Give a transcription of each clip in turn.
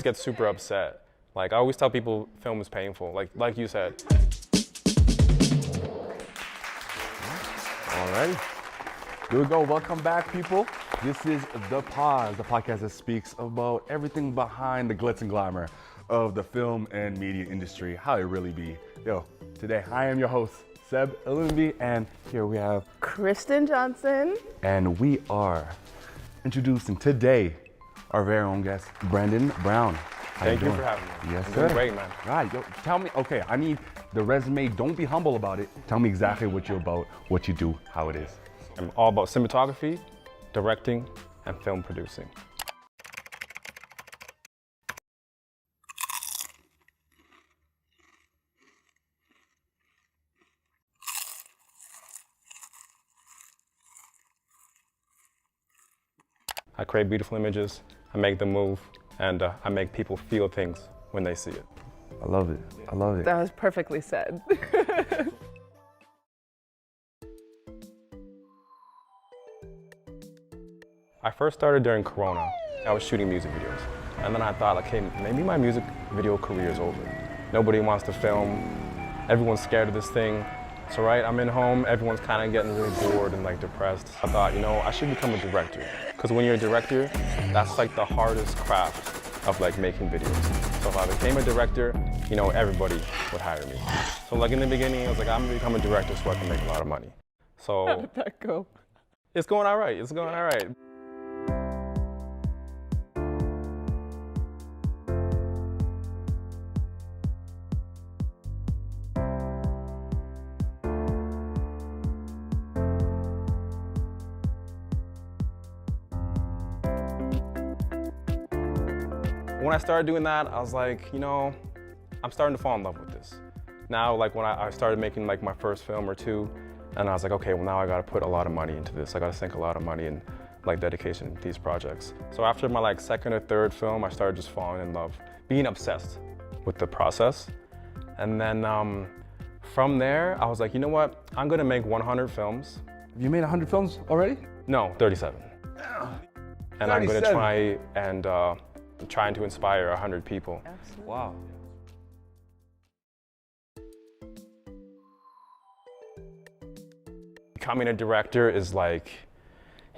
get super upset. Like I always tell people film is painful, like you said. All right. Here we go. Welcome back, people. This is The Pause, the podcast that speaks about everything behind the glitz and glamour of the film and media industry, how it really be. Yo, today I am your host, Seb Ilumbi, and here we have Kristen Johnson. And we are introducing today our very own guest, Brandon Brown. Thank you for having me. Yes, I'm sir. doing great, man. Right, yo, tell me, okay, I need the resume. Don't be humble about it. Tell me exactly what you're about, what you do, how it is. I'm all about cinematography, directing, and film producing. I create beautiful images, I make them move, and I make people feel things when they see it. I love it. I love it. That was perfectly said. I first started during Corona. I was shooting music videos. And then I thought, like, hey, maybe my music video career is over. Nobody wants to film. Everyone's scared of this thing. So right, I'm in home, everyone's kind of getting really bored and like depressed. I thought, you know, I should become a director. Because when you're a director, that's like the hardest craft of like making videos. So if I became a director, you know, everybody would hire me. So like in the beginning, I was like, I'm gonna become a director so I can make a lot of money. So How did that go? it's going all right, it's going all right. When I started doing that, I was like, you know, I'm starting to fall in love with this. Now, like when I started making like my first film or two, and I was like, okay, well now I gotta put a lot of money into this. I gotta sink a lot of money in like dedication to these projects. So after my like second or third film, I started just falling in love, being obsessed with the process. And then from there, I was like, you know what? I'm gonna make 100 films. Have you made 100 films already? No, 37. And I'm gonna 37. try and trying to inspire 100 people. Absolutely. Wow. Becoming a director is like,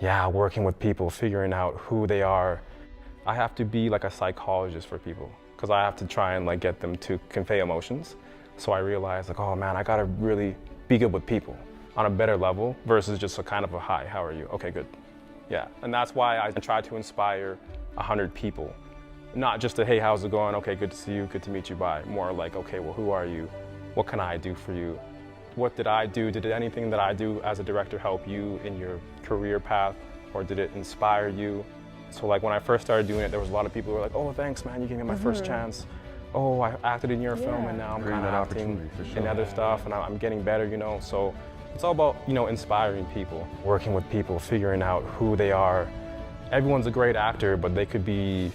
yeah, working with people, figuring out who they are. I have to be like a psychologist for people because I have to try and like get them to convey emotions. So I realized like, oh man, I gotta really be good with people on a better level versus just a kind of a hi, how are you? Okay, good. Yeah, and that's why I try to inspire 100 people. Not just a, hey, how's it going? Okay, good to see you, good to meet you, bye. More like, okay, well, who are you? What can I do for you? What did I do? Did anything that I do as a director help you in your career path? Or did it inspire you? So like when I first started doing it, there was a lot of people who were like, oh, thanks, man, you gave me my first chance. Oh, I acted in your film and now I'm kind of acting in other stuff and I'm getting better, you know? So it's all about, you know, inspiring people, working with people, figuring out who they are. Everyone's a great actor, but they could be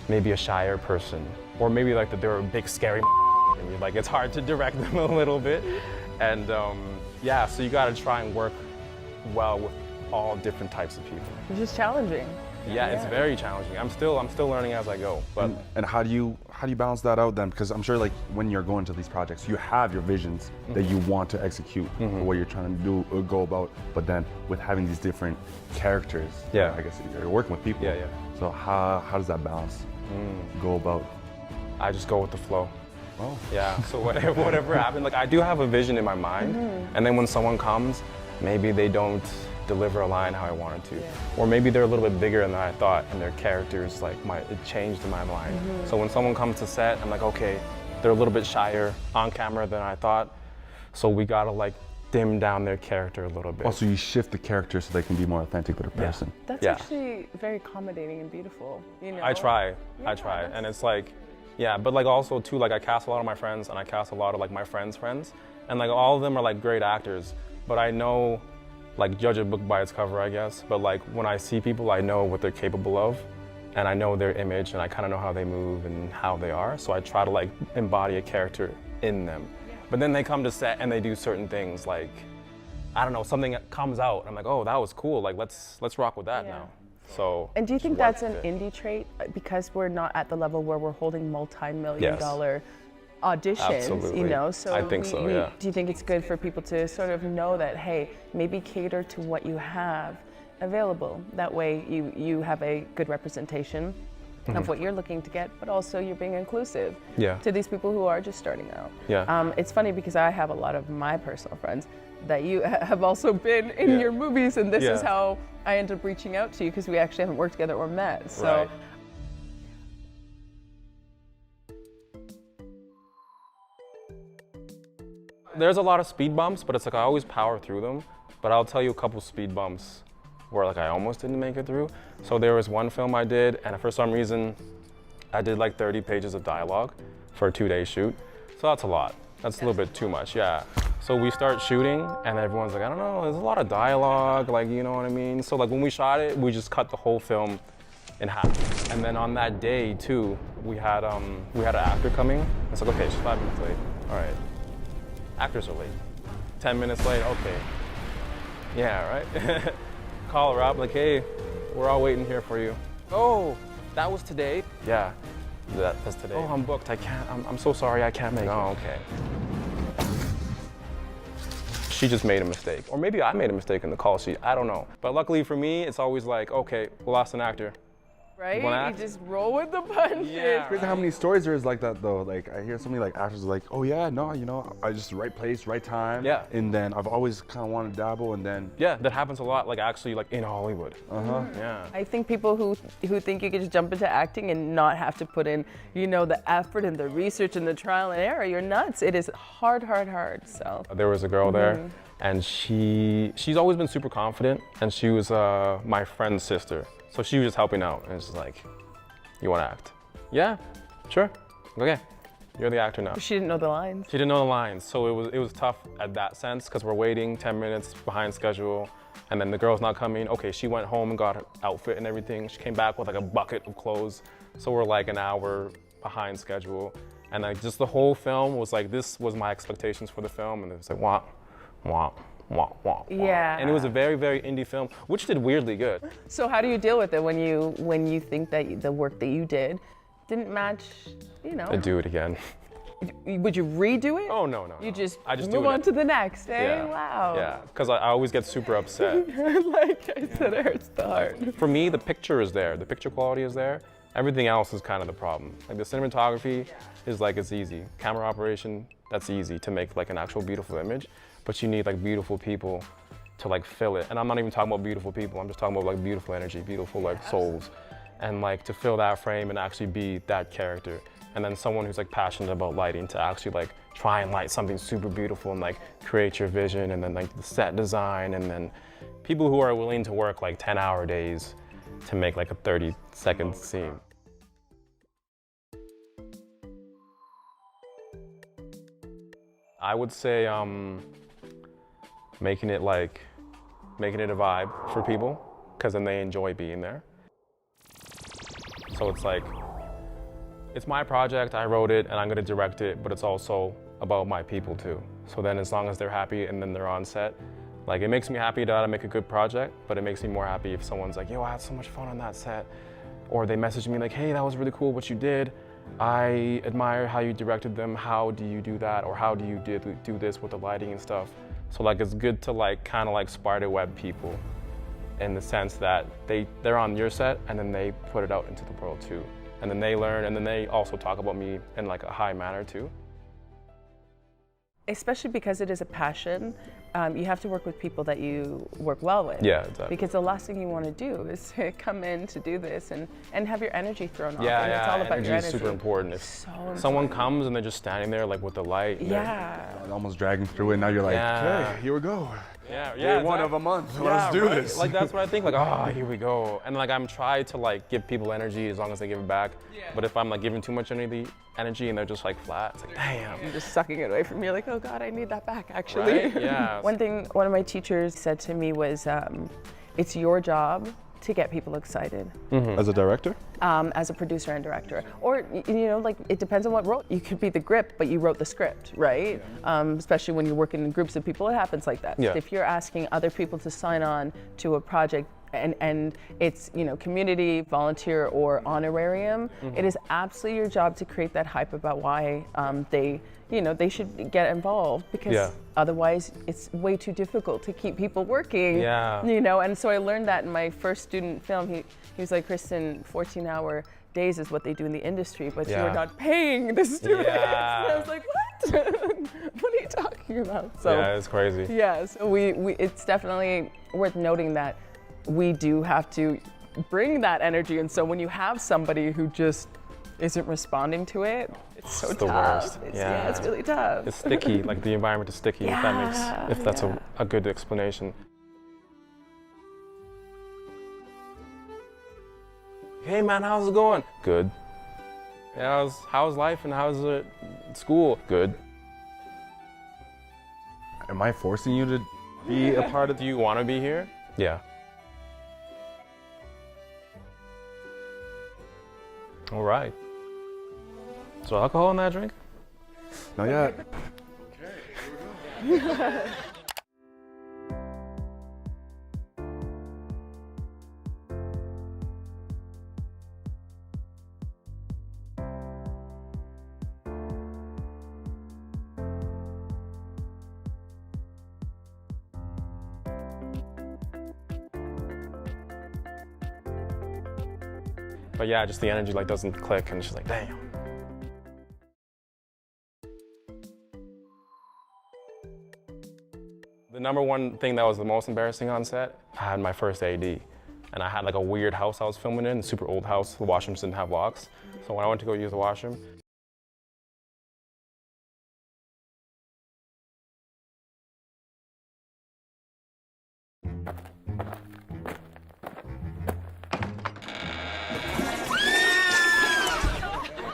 maybe a shyer person, or maybe like that they're a big scary and you're like, it's hard to direct them a little bit. And yeah, so you gotta try and work well with all different types of people. It's just challenging. Yeah, it's very challenging. I'm still learning as I go. But And how do you balance that out then? Because I'm sure like when you're going to these projects, you have your visions that you want to execute, or what you're trying to do or go about. But then with having these different characters, Yeah. I guess you're working with people. Yeah, yeah. So how does that balance go about? I just go with the flow. Oh. Yeah, so whatever happened, like I do have a vision in my mind, and then when someone comes, maybe they don't deliver a line how I wanted to. Or maybe they're a little bit bigger than I thought and their characters like it changed in my mind. So when someone comes to set, I'm like, okay, they're a little bit shyer on camera than I thought. So we gotta like dim down their character a little bit. Also, you shift the character so they can be more authentic to the person. That's actually very accommodating and beautiful, you know? I try, Yeah, and it's like, yeah, but like also too, like I cast a lot of my friends and I cast a lot of like my friends' friends, and like all of them are like great actors, but I know, like judge a book by its cover, I guess, but like when I see people, I know what they're capable of, and I know their image, and I kind of know how they move and how they are, so I try to like embody a character in them. But then they come to set and they do certain things like, I don't know, something comes out, I'm like, oh, that was cool, like let's rock with that now. So. And do you think it's work that's an fit. indie trait? Because we're not at the level where we're holding multi-million-dollar auditions, Absolutely. you know? So I think so, yeah. do you think it's good for people to sort of know that, hey, maybe cater to what you have available? That way you have a good representation of what you're looking to get, but also you're being inclusive Yeah. to these people who are just starting out. Yeah. It's funny because I have a lot of my personal friends that you have also been in your movies, and this is Yeah. how I end up reaching out to you, because we actually haven't worked together or met. So. Right. There's a lot of speed bumps, but it's like I always power through them. But I'll tell you a couple speed bumps where like I almost didn't make it through. So there was one film I did, and for some reason, I did like 30 pages of dialogue for a 2-day shoot. So that's a lot. That's a little bit too much, yeah. So we start shooting, and everyone's like, I don't know, there's a lot of dialogue, like, you know what I mean? So like when we shot it, we just cut the whole film in half. And then on that day too, we had an actor coming. It's like, okay, she's 5 minutes late. All right, actors are late. 10 minutes late, okay. Yeah, right? Call her up, like, hey, we're all waiting here for you. Oh, that was today? Yeah, that's today. Oh, I'm booked, I can't, I'm so sorry, I can't make it. Oh, okay. She just made a mistake. Or maybe I made a mistake in the call sheet, I don't know. But luckily for me, it's always like, okay, we lost an actor. Right? wanna You act? just roll with the punches. Yeah. Crazy how many stories there is like that though. Like I hear so many like actors like, oh yeah, no, you know, I just right place, right time. Yeah. And then I've always kind of wanted to dabble, and then Yeah, that happens a lot, like actually like in Hollywood. Yeah. I think people who think you can just jump into acting and not have to put in, you know, the effort and the research and the trial and error, you're nuts. It is hard, hard, hard. So. There was a girl there, and she's always been super confident, and she was my friend's sister. So she was just helping out, and it's just like, you want to act? Yeah, sure. Okay, you're the actor now. She didn't know the lines. She didn't know the lines, so it was tough at that sense because we're waiting 10 minutes behind schedule, and then the girl's not coming. Okay, she went home and got her outfit and everything. She came back with like a bucket of clothes, so we're like an hour behind schedule, and like just the whole film was like, this was my expectations for the film, and it was like wah, wah, wah, wah, wah. Yeah. And it was a very, very indie film, which did weirdly good. So how do you deal with it when you think that the work that you did didn't match, you know? I'd do it again. Would you redo it? Oh no, no. You no. just, I just move do it. on to the next, eh? Yeah. Wow. Yeah, because I always get super upset. Like I said, it hurts the heart. For me, the picture is there. The picture quality is there. Everything else is kind of the problem. Like the cinematography is like, it's easy. Camera operation, that's easy to make like an actual beautiful image, but you need like beautiful people to like fill it. And I'm not even talking about beautiful people. I'm just talking about like beautiful energy, beautiful like souls. And like to fill that frame and actually be that character. And then someone who's like passionate about lighting to actually like try and light something super beautiful and like create your vision, and then like the set design, and then people who are willing to work like 10-hour days to make like a 30-second scene. I would say making it a vibe for people, because then they enjoy being there. So it's like, it's my project, I wrote it, and I'm gonna direct it, but it's also about my people too. So then as long as they're happy and then they're on set, like it makes me happy that I make a good project, but it makes me more happy if someone's like, yo, I had so much fun on that set. Or they message me like, hey, that was really cool what you did. I admire how you directed them. How do you do that? Or how do you do this with the lighting and stuff? So like it's good to like kind of like spiderweb people in the sense that they're on your set and then they put it out into the world too. And then they learn, and then they also talk about me in like a high manner too. Especially because it is a passion, you have to work with people that you work well with. Yeah, exactly. Because the last thing you want to do is to come in to do this and have your energy thrown off. Yeah, and yeah, it's all about energy your is energy. super important. If So important. someone comes and they're just standing there like with the light. and Yeah. and almost dragging through it. Now you're like, Yeah. okay, here we go. Yeah, Day yeah. one exactly. of a month. Yeah, Let's do right? this. Like that's what I think. Like, oh, here we go. And like I'm trying to like give people energy as long as they give it back. But if I'm like giving too much energy and they're just like flat, it's like, damn. You're just sucking it away from you. Like, oh God, I need that back actually. Right? Yeah. One thing one of my teachers said to me was, it's your job to get people excited. As a director? As a producer and director. Or, you know, like it depends on what role. You could be the grip, but you wrote the script, right? Especially when you're working in groups of people, it happens like that. Yeah. If you're asking other people to sign on to a project and it's, you know, community, volunteer, or honorarium, it is absolutely your job to create that hype about why they, you know, they should get involved, because otherwise it's way too difficult to keep people working. You know, and so I learned that in my first student film. He was like, Kristen, 14-hour days is what they do in the industry, but you're not paying the students. And I was like, what? What are you talking about? So yeah, it's crazy. Yeah, so it's definitely worth noting that we do have to bring that energy, and so when you have somebody who just isn't responding to it, it's so the tough. worst. It's really tough. It's sticky, like the environment is sticky, if that's a good explanation. Hey man, how's it going? Good. How's life and how's it school? Good. Am I forcing you to be a part of? Do you want to be here? Yeah. All right. So alcohol in that drink? Not yet. Okay, here we go. But yeah, just the energy like doesn't click, and it's just like, damn. The number one thing that was the most embarrassing on set, I had my first AD, and I had like a weird house I was filming in, a super old house. The washrooms didn't have locks. So when I went to go use the washroom,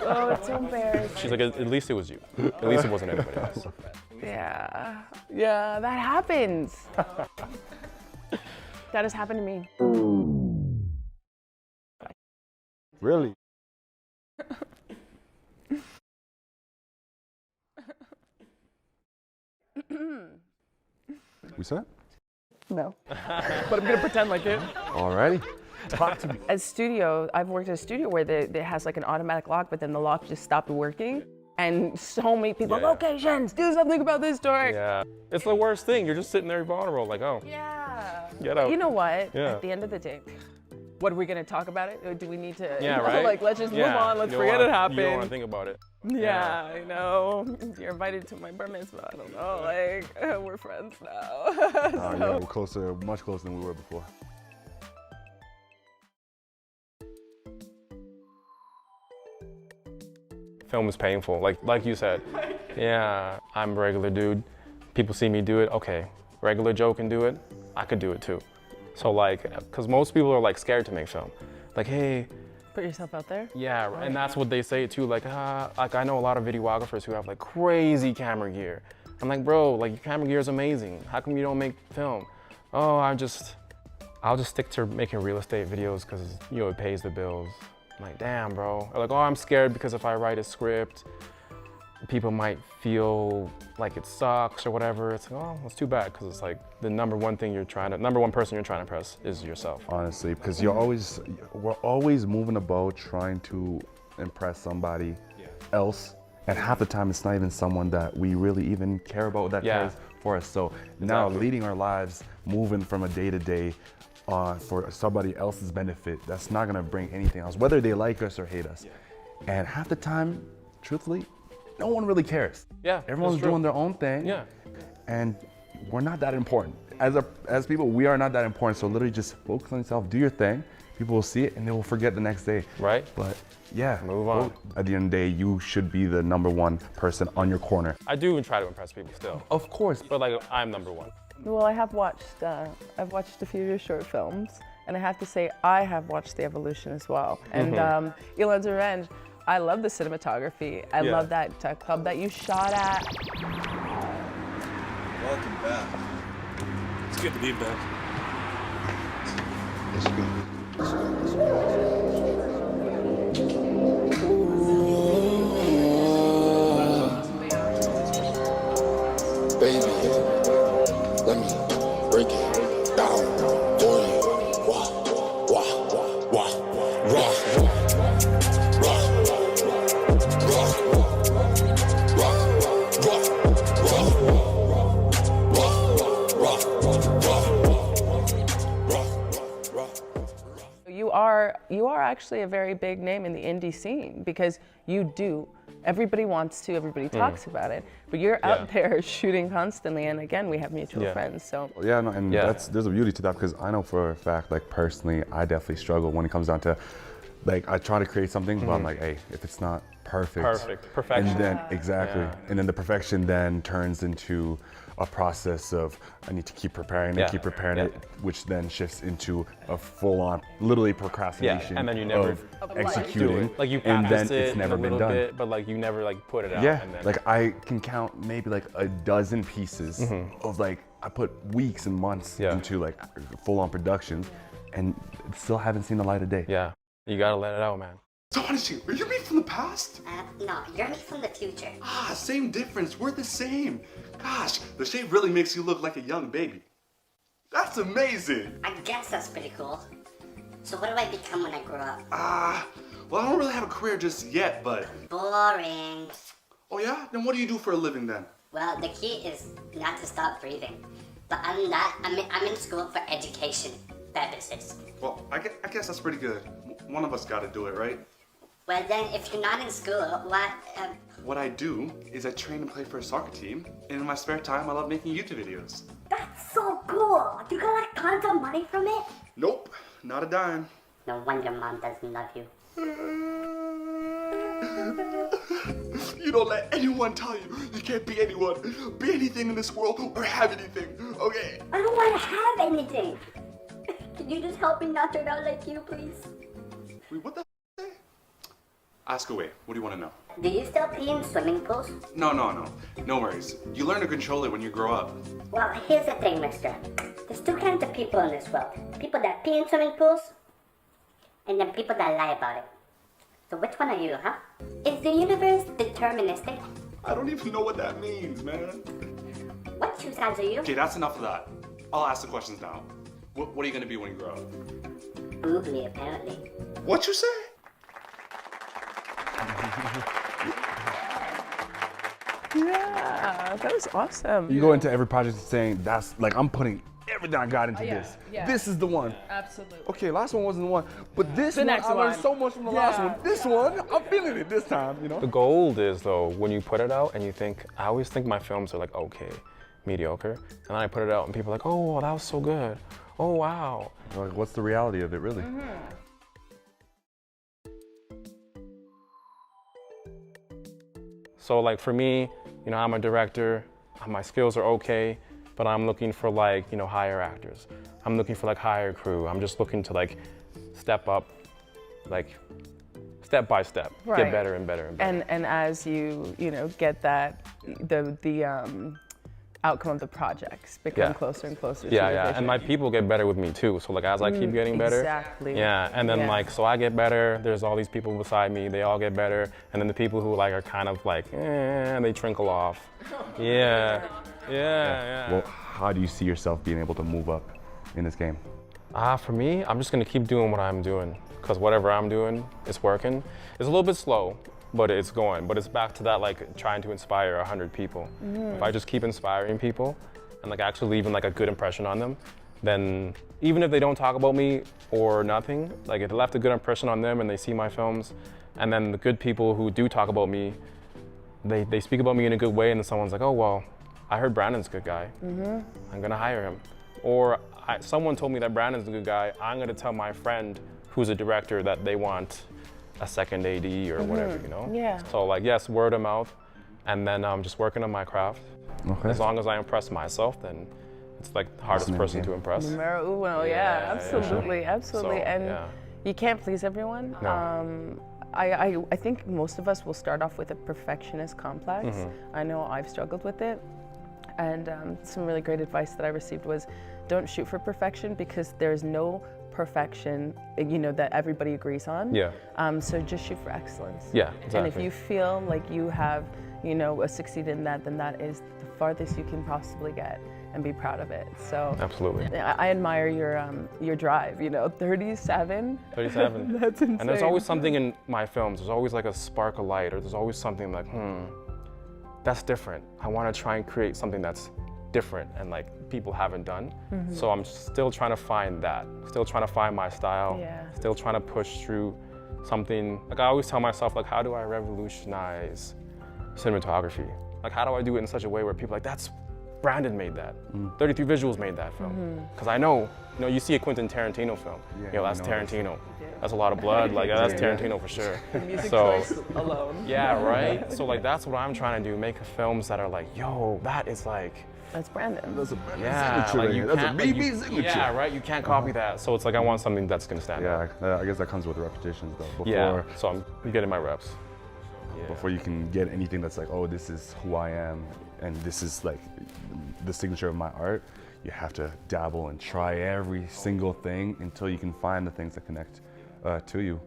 Oh, it's so embarrassing. she's like, at least it was you. At least it wasn't anybody else. Yeah, that happens. That has happened to me. Really? We set? No, but I'm gonna pretend like it. Alrighty. Talk to me. As studio, I've worked at a studio where it has like an automatic lock, but then the lock just stopped working. And so many people, locations, do something about this door. Yeah, it's the worst thing. You're just sitting there vulnerable, like, oh. Yeah. Get out. You know what? Yeah. At the end of the day, what are we gonna talk about it? Or do we need to? Yeah, you know, right? Like, let's just move on. Let's forget it happened. You don't want to think about it. Yeah, I know. You're invited to my bar mitzvah. I don't know. Like, we're friends now. Yeah, we're closer, much closer than we were before. Film is painful, like you said. Yeah, I'm a regular dude. People see me do it. Okay, regular Joe can do it. I could do it too. So like, because most people are like scared to make film. Like, hey. Put yourself out there. Yeah, right. And that's what they say too. Like I know a lot of videographers who have like crazy camera gear. I'm like, bro, like your camera gear is amazing. How come you don't make film? Oh, I'll just stick to making real estate videos because, you know, it pays the bills. I'm like, damn, bro. Or like, oh, I'm scared because if I write a script, people might feel like it sucks or whatever. It's like, oh, it's too bad, because it's like the number one person you're trying to impress is yourself. Honestly, because we're always moving about trying to impress somebody else, and half the time it's not even someone that we really even care about that cares for us. So now leading our lives, moving from a day to day for somebody else's benefit, that's not gonna bring anything else, whether they like us or hate us. And half the time, truthfully, no one really cares. Yeah, everyone's doing their own thing. Yeah, and we're not that important. As people, we are not that important. So literally, just focus on yourself, do your thing. People will see it and they will forget the next day. Right. But yeah, move on. At the end of the day, you should be the number one person on your corner. I do try to impress people still. Of course, but like I'm number one. Well, I've watched a few of your short films, and I have to say I have watched the evolution as well. And Elon's Revenge, I love the cinematography. I love that club that you shot at. Welcome back. It's good to be back. Let's go. Baby, let me break it down for you. Wow. You are actually a very big name in the indie scene because you do. Everybody wants to, everybody talks about it, but you're out there shooting constantly, and again, we have mutual friends, so. Yeah, no, and there's a beauty to that because I know for a fact, like personally, I definitely struggle when it comes down to, like, I try to create something, but I'm like, hey, if it's not perfection. And then, and then the perfection then turns into a process of I need to keep preparing and keep preparing it, which then shifts into a full-on, literally procrastination and then you never of executing. Like you and practice then it it's never a been little done. bit, but like you never like put it out. Yeah, and then, like I can count maybe like a dozen pieces of like I put weeks and months into like full-on productions, and still haven't seen the light of day. Yeah, you gotta let it out, man. So honestly, are you me from the past? No, you're me from the future. Ah, same difference. We're the same. Gosh, the shape really makes you look like a young baby. That's amazing. I guess that's pretty cool. So what do I become when I grow up? Well, I don't really have a career just yet, but... Boring. Oh yeah? Then what do you do for a living then? Well, the key is not to stop breathing. But other than that, I'm in school for education purposes. Well, I guess that's pretty good. One of us got to do it, right? Well then, if you're not in school, what... What I do is I train and play for a soccer team, and in my spare time I love making YouTube videos. That's so cool! You got like tons of money from it? Nope, not a dime. No wonder Mom doesn't love you. You don't let anyone tell you you can't be anyone, be anything in this world, or have anything, okay? I don't want to have anything. Can you just help me not turn out like you, please? Wait, what the f***? Ask away. What do you want to know? Do you still pee in swimming pools? No worries. You learn to control it when you grow up. Well, here's the thing, mister. There's two kinds of people in this world. People that pee in swimming pools, and then people that lie about it. So which one are you, huh? Is the universe deterministic? I don't even know what that means, man. What two sides are you? Okay, that's enough of that. I'll ask the questions now. What are you gonna be when you grow up? Boobly, apparently. What you say? Yeah, that was awesome. You go into every project saying that's like I'm putting everything I got into this. yeah. This is the one. Absolutely. Okay, last one wasn't the one, but this one next I learned one. so much from the last one. This one, I'm feeling it this time, you know? The gold is though, when you put it out and you think, I always think my films are like okay, mediocre, and then I put it out and people are like, oh, that was so good. Oh, wow. Like, what's the reality of it, really? So like for me, you know, I'm a director, my skills are okay, but I'm looking for like, you know, higher actors. I'm looking for like higher crew. I'm just looking to like step up, like step by step, get better and better and better. And as you know, get that, the outcome of the projects become closer and closer to your vision. And my people get better with me too. So like as I keep getting better, and then like so I get better. There's all these people beside me. They all get better, and then the people who like are kind of like, they trickle off. Well, how do you see yourself being able to move up in this game? For me, I'm just gonna keep doing what I'm doing, because whatever I'm doing, it's working. It's a little bit slow, but it's going. But it's back to that like trying to inspire 100 people. If I just keep inspiring people and like actually leaving like a good impression on them, then even if they don't talk about me or nothing, like if it left a good impression on them and they see my films, and then the good people who do talk about me, they speak about me in a good way, and then someone's like, oh well, I heard Brandon's a good guy. I'm gonna hire him. Or someone told me that Brandon's a good guy. I'm gonna tell my friend who's a director that they want a second AD or whatever, you know? So like, yes, word of mouth, and then I'm just working on my craft. As long as I impress myself, then it's like the hardest person to impress. Numero uno, absolutely. So, and you can't please everyone. No. I think most of us will start off with a perfectionist complex. I know I've struggled with it. And some really great advice that I received was, don't shoot for perfection, because there's no perfection, you know, that everybody agrees on. So just shoot for excellence. Exactly. And if you feel like you have, you know, succeeded in that, then that is the farthest you can possibly get. and be proud of it. So Absolutely. I admire your drive, you know, 37. 37. That's insane. And there's always something in my films. There's always like a spark of light, or there's always something like, that's different. I want to try and create something that's different and like people haven't done. So I'm still trying to find that. Still trying to find my style. Yeah. Still trying to push through something. Like I always tell myself, like, how do I revolutionize cinematography? Like, how do I do it in such a way where people are like, that's Brandon made that. 33 Visuals made that film. Because I know, you know, you see a Quentin Tarantino film. Yeah, you know, that's you know Tarantino. That's a lot of blood. Like, that's Tarantino for sure. Music So, choice alone. yeah, right? So, like, that's what I'm trying to do. Make films that are like, yo, that is like, That's Brandon. That's a yeah, signature. like right you here. That's a can't, like, BB you- signature. yeah, right? You can't copy that. So it's like, I want something that's gonna stand out. Yeah, I guess that comes with repetitions though. Before, Yeah, so I'm getting my reps. Yeah. before you can get anything that's like, oh, this is who I am, and this is like the signature of my art, you have to dabble and try every single thing until you can find the things that connect to you.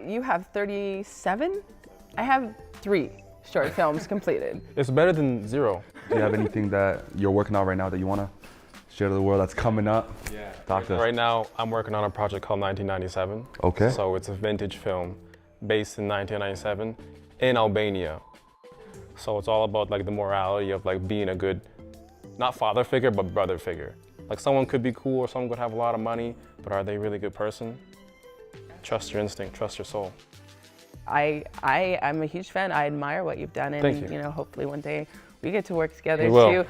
You have 37? I have 3 short films completed. It's better than 0. Do you have anything that you're working on right now that you want to share to the world that's coming up? Yeah. Talk to us. Right now, I'm working on a project called 1997. Okay. So it's a vintage film based in 1997 in Albania. So it's all about like the morality of like being a good, not father figure, but brother figure. Like someone could be cool or someone could have a lot of money, but are they really a good person? Trust your instinct, trust your soul. I'm a huge fan. I admire what you've done, and Thank you. know, hopefully one day we get to work together We will. too.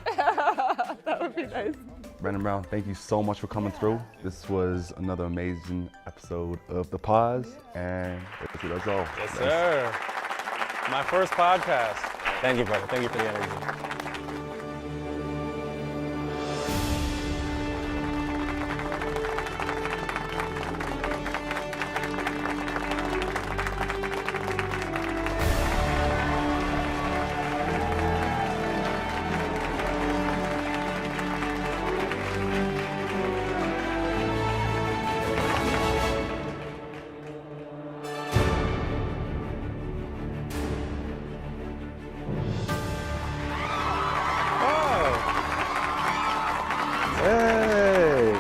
That would be nice. Brandon Brown, thank you so much for coming through. This was another amazing episode of The Pause, and let's go. Yes, sir. My first podcast. Thank you, brother. Thank you for the energy. Hey!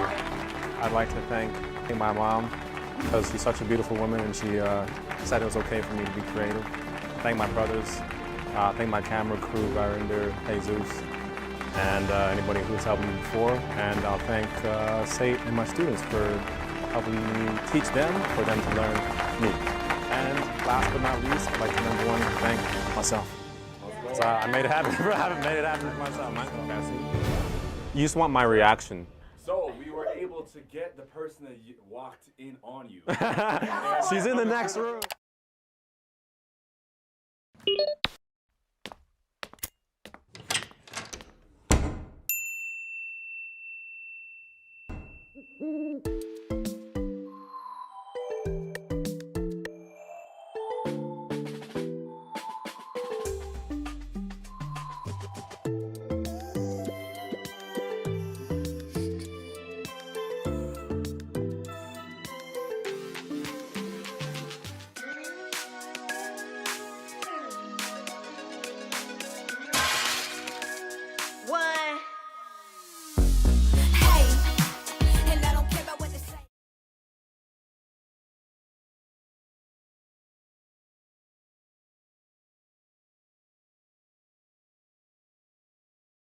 I'd like to thank my mom because she's such a beautiful woman and she said it was okay for me to be creative. Thank my brothers, thank my camera crew, Varinder, Jesus, and anybody who's helped me before. And I'll thank Sate and my students for helping me teach them, for them to learn me. And last but not least, I'd like to number one thank myself. So I made it happen. I haven't made it happen for myself. You just want my reaction. So we were able to get the person that walked in on you. She's in the next room.